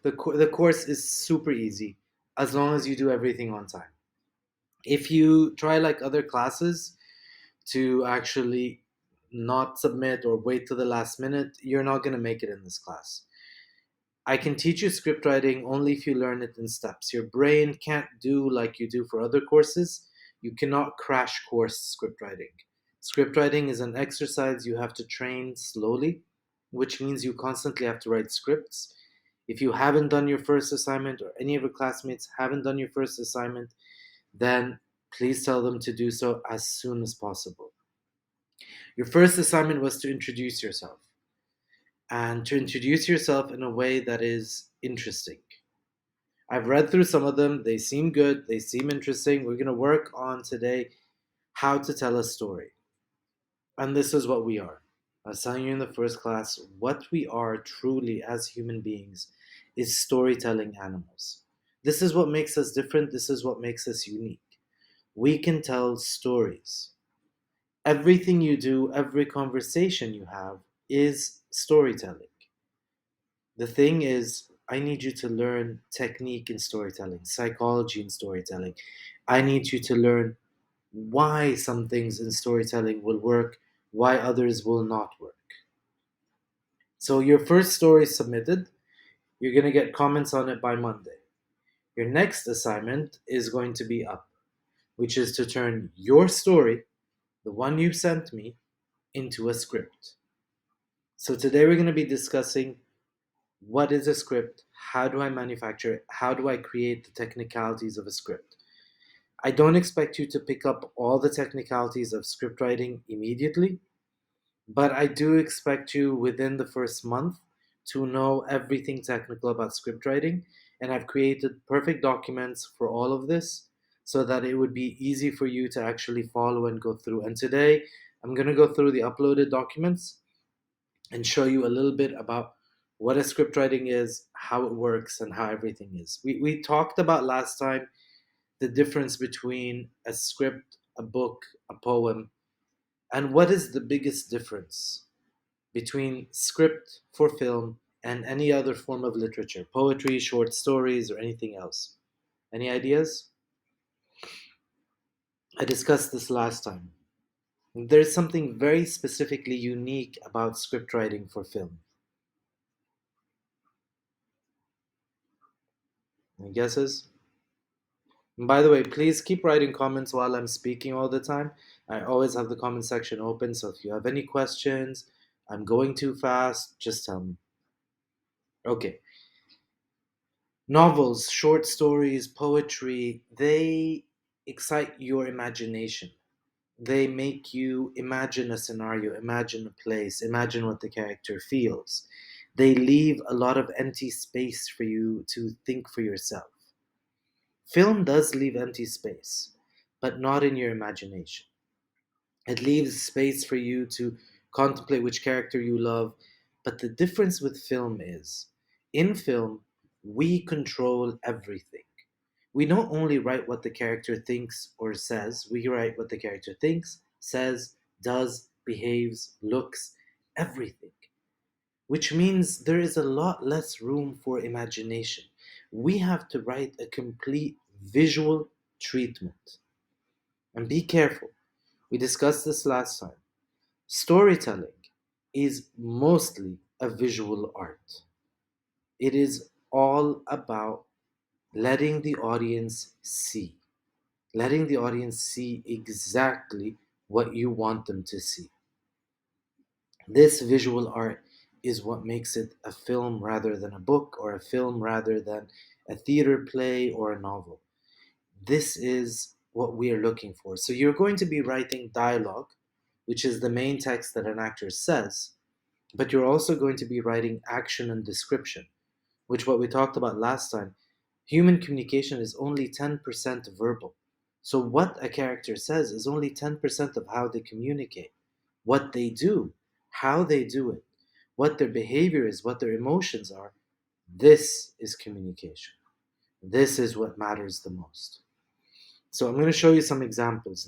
The course is super easy as long as you do everything on time. If you try like other classes to actually not submit or wait till the last minute, you're not going to make it in this class. I can teach you script writing only if you learn it in steps. Your brain can't do like you do for other courses. You cannot crash course script writing. Script writing is an exercise you have to train slowly, which means you constantly have to write scripts. If you haven't done your first assignment or any of your classmates haven't done your first assignment, then please tell them to do so as soon as possible. Your first assignment was to introduce yourself and to introduce yourself in a way that is interesting. I've read through some of them, they seem good, they seem interesting. We're going to work on today how to tell a story. And this is what we are. I was telling you in the first class, what we are truly as human beings is storytelling animals. This is what makes us different, this is what makes us unique. We can tell stories. Everything you do, every conversation you have is storytelling. The thing is, I need you to learn technique in storytelling, psychology in storytelling. I need you to learn why some things in storytelling will work, why others will not work. So, your first story is submitted. You're going to get comments on it by Monday. Your next assignment is going to be up, which is to turn your story, the one you sent me, into a script. So, today we're going to be discussing what is a script, how do I manufacture it, how do I create the technicalities of a script. I don't expect you to pick up all the technicalities of script writing immediately, but I do expect you within the first month to know everything technical about script writing, and I've created perfect documents for all of this so that it would be easy for you to actually follow and go through. And today I'm going to go through the uploaded documents and show you a little bit about what a script writing is, how it works, and how everything is. We talked about last time the difference between a script, a book, a poem, and what is the biggest difference between script for film and any other form of literature, poetry, short stories, or anything else. Any ideas? I discussed this last time. There's something very specifically unique about script writing for film. Any guesses? And by the way, please keep writing comments while I'm speaking all the time. I always have the comment section open, so if you have any questions, I'm going too fast, just tell me. Okay. Novels, short stories, poetry, they excite your imagination. They make you imagine a scenario, imagine a place, imagine what the character feels. They leave a lot of empty space for you to think for yourself. Film does leave empty space, but not in your imagination. It leaves space for you to contemplate which character you love. But the difference with film is in film, we control everything. We don't only write what the character thinks or says, we write what the character thinks, says, does, behaves, looks, everything. Which means there is a lot less room for imagination. We have to write a complete visual treatment. And be careful. We discussed this last time. Storytelling is mostly a visual art. It is all about letting the audience see, letting the audience see exactly what you want them to see. This visual art is what makes it a film rather than a book, or a film rather than a theater play or a novel. This is what we are looking for. So you're going to be writing dialogue, which is the main text that an actor says, but you're also going to be writing action and description, which what we talked about last time. Human communication is only 10% verbal. So what a character says is only 10% of how they communicate. What they do, how they do it, what their behavior is, what their emotions are, this is communication. This is what matters the most. So I'm going to show you some examples now.